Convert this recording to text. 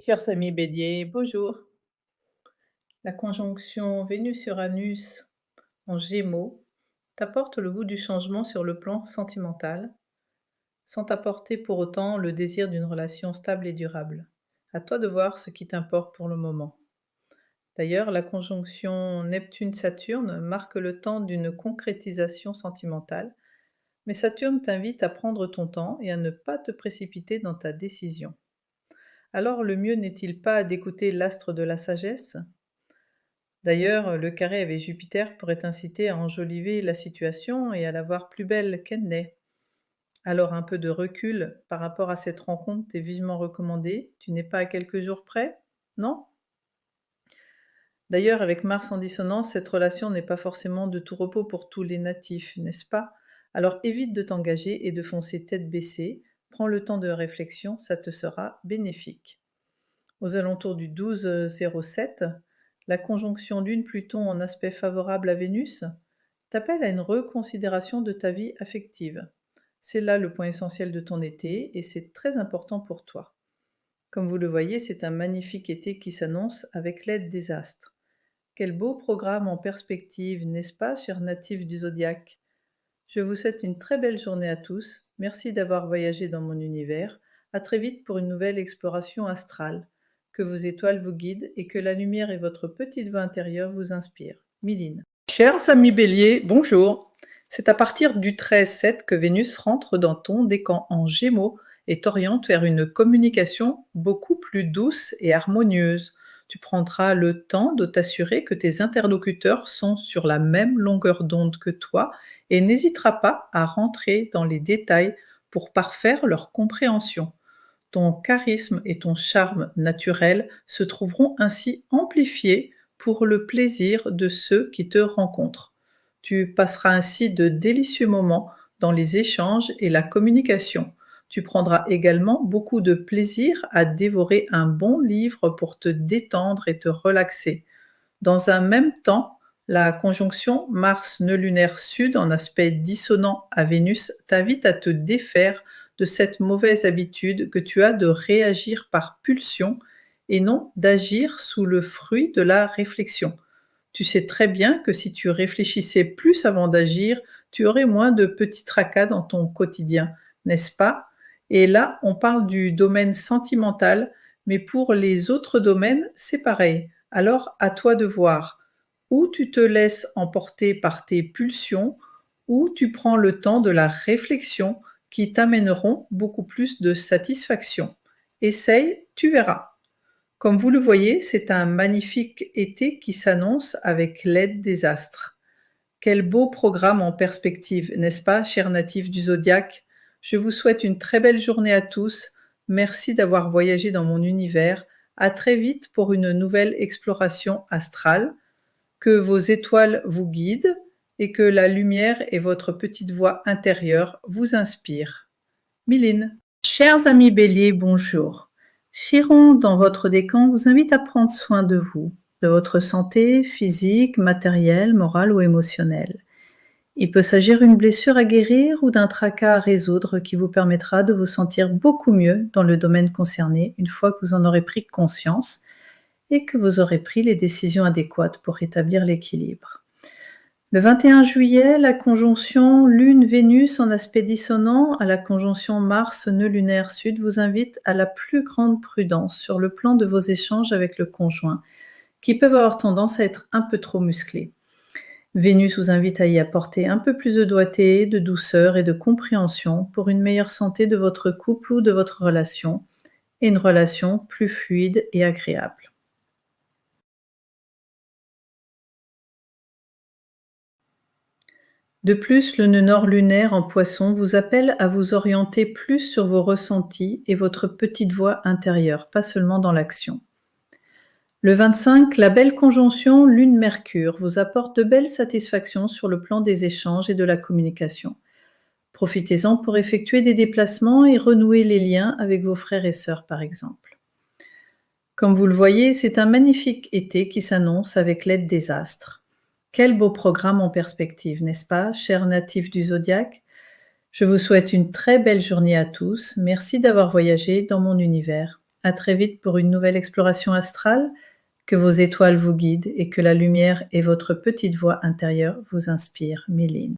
Chers amis béliers, bonjour. La conjonction Vénus-Uranus en Gémeaux t'apporte le goût du changement sur le plan sentimental, sans t'apporter pour autant le désir d'une relation stable et durable. À toi de voir ce qui t'importe pour le moment. D'ailleurs, la conjonction Neptune-Saturne marque le temps d'une concrétisation sentimentale, mais Saturne t'invite à prendre ton temps et à ne pas te précipiter dans ta décision. Alors le mieux n'est-il pas d'écouter l'astre de la sagesse? D'ailleurs, le carré avec Jupiter pourrait t'inciter à enjoliver la situation et à la voir plus belle qu'elle n'est. Alors un peu de recul par rapport à cette rencontre t'est vivement recommandé. Tu n'es pas à quelques jours près? Non? D'ailleurs, avec Mars en dissonance, cette relation n'est pas forcément de tout repos pour tous les natifs, n'est-ce pas? Alors évite de t'engager et de foncer tête baissée. Prends le temps de réflexion, ça te sera bénéfique. Aux alentours du 12,07, la conjonction Lune-Pluton en aspect favorable à Vénus t'appelle à une reconsidération de ta vie affective. C'est là le point essentiel de ton été et c'est très important pour toi. Comme vous le voyez, c'est un magnifique été qui s'annonce avec l'aide des astres. Quel beau programme en perspective, n'est-ce pas, chers natifs du zodiaque? Je vous souhaite une très belle journée à tous. Merci d'avoir voyagé dans mon univers. À très vite pour une nouvelle exploration astrale. Que vos étoiles vous guident et que la lumière et votre petite voix intérieure vous inspirent. Miline. Chers amis béliers, bonjour. C'est à partir du 13-7 que Vénus rentre dans ton décan en Gémeaux et t'oriente vers une communication beaucoup plus douce et harmonieuse. Tu prendras le temps de t'assurer que tes interlocuteurs sont sur la même longueur d'onde que toi et n'hésiteras pas à rentrer dans les détails pour parfaire leur compréhension. Ton charisme et ton charme naturel se trouveront ainsi amplifiés pour le plaisir de ceux qui te rencontrent. Tu passeras ainsi de délicieux moments dans les échanges et la communication. Tu prendras également beaucoup de plaisir à dévorer un bon livre pour te détendre et te relaxer. Dans un même temps, la conjonction Mars-nœud lunaire sud en aspect dissonant à Vénus t'invite à te défaire de cette mauvaise habitude que tu as de réagir par pulsion et non d'agir sous le fruit de la réflexion. Tu sais très bien que si tu réfléchissais plus avant d'agir, tu aurais moins de petits tracas dans ton quotidien, n'est-ce pas? Et là, on parle du domaine sentimental, mais pour les autres domaines, c'est pareil. Alors, à toi de voir. Ou tu te laisses emporter par tes pulsions, ou tu prends le temps de la réflexion qui t'amèneront beaucoup plus de satisfaction. Essaye, tu verras. Comme vous le voyez, c'est un magnifique été qui s'annonce avec l'aide des astres. Quel beau programme en perspective, n'est-ce pas, chers natifs du zodiaque? Je vous souhaite une très belle journée à tous. Merci d'avoir voyagé dans mon univers. À très vite pour une nouvelle exploration astrale. Que vos étoiles vous guident et que la lumière et votre petite voix intérieure vous inspirent. Miline. Chers amis béliers, bonjour. Chiron, dans votre décan, vous invite à prendre soin de vous, de votre santé physique, matérielle, morale ou émotionnelle. Il peut s'agir d'une blessure à guérir ou d'un tracas à résoudre qui vous permettra de vous sentir beaucoup mieux dans le domaine concerné une fois que vous en aurez pris conscience et que vous aurez pris les décisions adéquates pour rétablir l'équilibre. Le 21 juillet, la conjonction Lune-Vénus en aspect dissonant à la conjonction Mars-nœud lunaire sud vous invite à la plus grande prudence sur le plan de vos échanges avec le conjoint, qui peuvent avoir tendance à être un peu trop musclés. Vénus vous invite à y apporter un peu plus de doigté, de douceur et de compréhension pour une meilleure santé de votre couple ou de votre relation, et une relation plus fluide et agréable. De plus, le nœud nord lunaire en Poisson vous appelle à vous orienter plus sur vos ressentis et votre petite voix intérieure, pas seulement dans l'action. Le 25, la belle conjonction Lune-Mercure vous apporte de belles satisfactions sur le plan des échanges et de la communication. Profitez-en pour effectuer des déplacements et renouer les liens avec vos frères et sœurs, par exemple. Comme vous le voyez, c'est un magnifique été qui s'annonce avec l'aide des astres. Quel beau programme en perspective, n'est-ce pas, chers natifs du zodiaque? Je vous souhaite une très belle journée à tous. Merci d'avoir voyagé dans mon univers. À très vite pour une nouvelle exploration astrale. Que vos étoiles vous guident et que la lumière et votre petite voix intérieure vous inspirent, Méline.